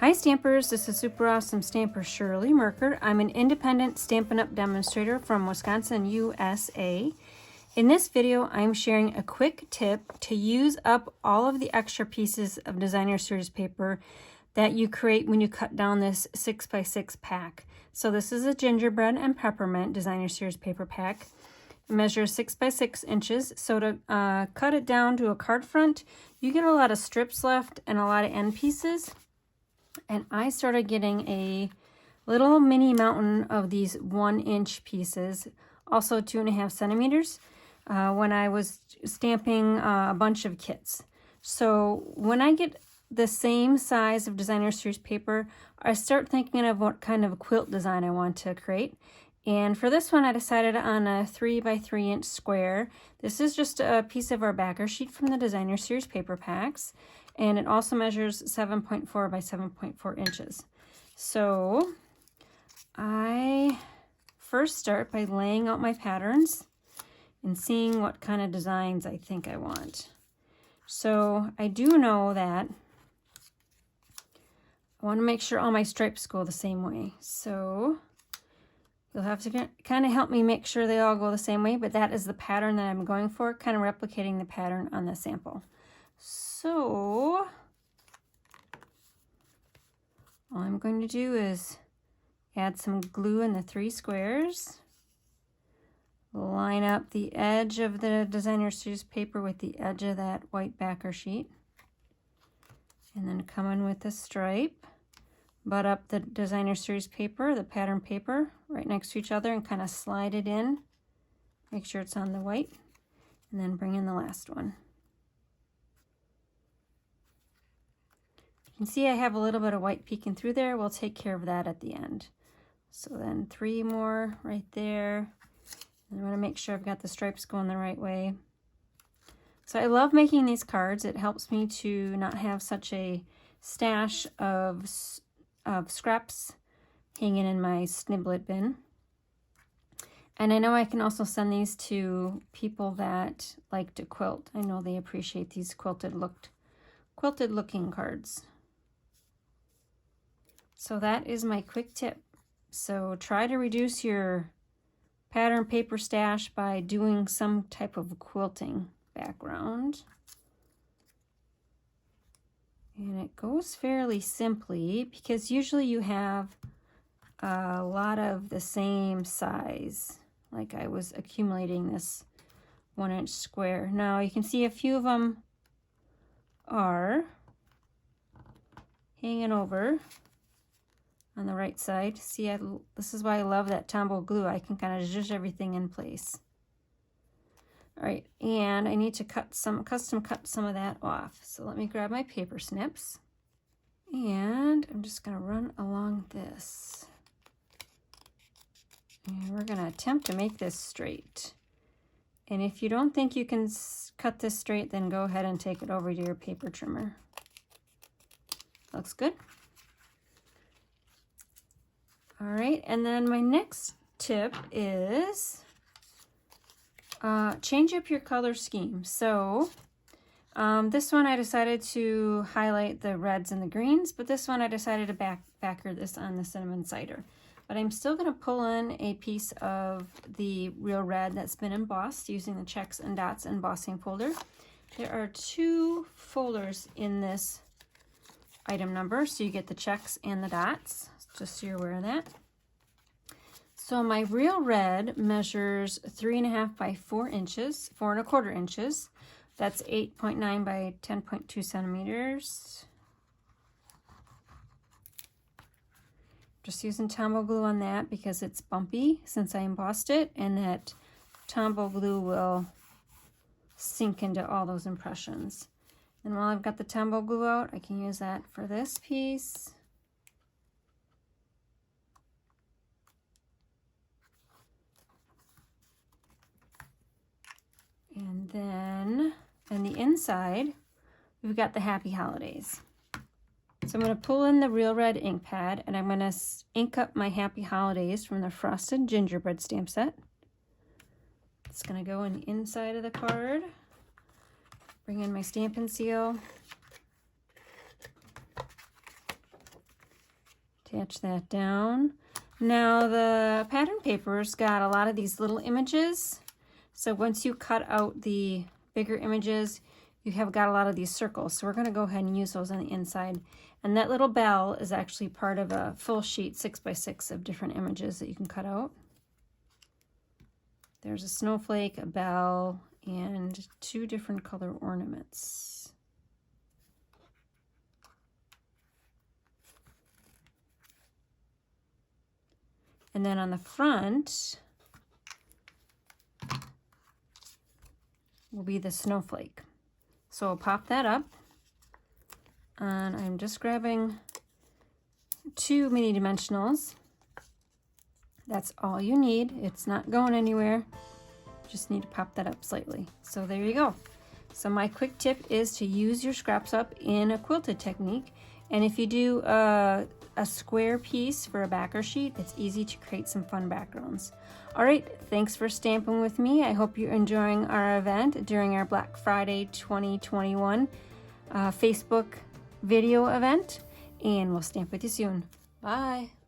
Hi Stampers, this is super awesome stamper Shirley Merker. I'm an independent Stampin' Up! Demonstrator from Wisconsin, USA. In this video, I'm sharing a quick tip to use up all of the extra pieces of designer series paper that you create when you cut down this 6x6 pack. So this is a Gingerbread and Peppermint designer series paper pack. It measures 6x6 inches. So to cut it down to a card front, you get a lot of strips left and a lot of end pieces. And I started getting a little mini mountain of these 1-inch pieces, also 2.5 centimeters, when I was stamping a bunch of kits. So when I get the same size of designer series paper, I start thinking of what kind of quilt design I want to create. And for this one, I decided on a 3x3 inch square. This is just a piece of our backer sheet from the designer series paper packs. And it also measures 7.4 by 7.4 inches. So I first start by laying out my patterns and seeing what kind of designs I think I want. So I do know that I want to make sure all my stripes go the same way. So you'll have to kind of help me make sure they all go the same way, but that is the pattern that I'm going for, kind of replicating the pattern on the sample. So all I'm going to do is add some glue in the 3 squares, line up the edge of the designer series paper with the edge of that white backer sheet, and then come in with the stripe, butt up the designer series paper, the pattern paper, right next to each other and kind of slide it in. Make sure it's on the white, and then bring in the last one. You can see I have a little bit of white peeking through there. We'll take care of that at the end. So then 3 more right there. And I want to make sure I've got the stripes going the right way. So I love making these cards. It helps me to not have such a stash of scraps hanging in my sniblet bin. And I know I can also send these to people that like to quilt. I know they appreciate these quilted looking cards. So that is my quick tip. So try to reduce your pattern paper stash by doing some type of quilting background. And it goes fairly simply because usually you have a lot of the same size. Like I was accumulating this 1-inch square. Now you can see a few of them are hanging over on the right side. See, this is why I love that Tombow glue. I can kind of zhuzh everything in place. All right, and I need to custom cut some of that off. So let me grab my paper snips, and I'm just going to run along this. And we're going to attempt to make this straight. And if you don't think you can cut this straight, then go ahead and take it over to your paper trimmer. Looks good. All right, and then my next tip is change up your color scheme. So this one I decided to highlight the reds and the greens, but this one I decided to backer this on the cinnamon cider. But I'm still going to pull in a piece of the real red that's been embossed using the checks and dots embossing folder. There are 2 folders in this item number, so you get the checks and the dots, just so you're aware of that. So my real red measures 3.5 by 4 inches, 4.25 inches. That's 8.9 by 10.2 centimeters. Just using Tombow glue on that because it's bumpy since I embossed it, and that Tombow glue will sink into all those impressions. And while I've got the Tombow glue out, I can use that for this piece. And then on the inside, we've got the Happy Holidays. So I'm going to pull in the Real Red ink pad, and I'm going to ink up my Happy Holidays from the Frosted Gingerbread stamp set. It's going to go in the inside of the card. Bring in my Stampin' Seal. Attach that down. Now the pattern paper's got a lot of these little images. So once you cut out the bigger images, you have got a lot of these circles. So we're going to go ahead and use those on the inside. And that little bell is actually part of a full sheet 6x6 of different images that you can cut out. There's a snowflake, a bell, and 2 different color ornaments. And then on the front will be the snowflake. So I'll pop that up. And I'm just grabbing 2 mini dimensionals. That's all you need. It's not going anywhere. Just need to pop that up slightly. So there you go. So my quick tip is to use your scraps up in a quilted technique. And if you do a square piece for a backer sheet, it's easy to create some fun backgrounds. All right, thanks for stamping with me. I hope you're enjoying our event during our Black Friday 2021 Facebook video event, and we'll stamp with you soon. Bye.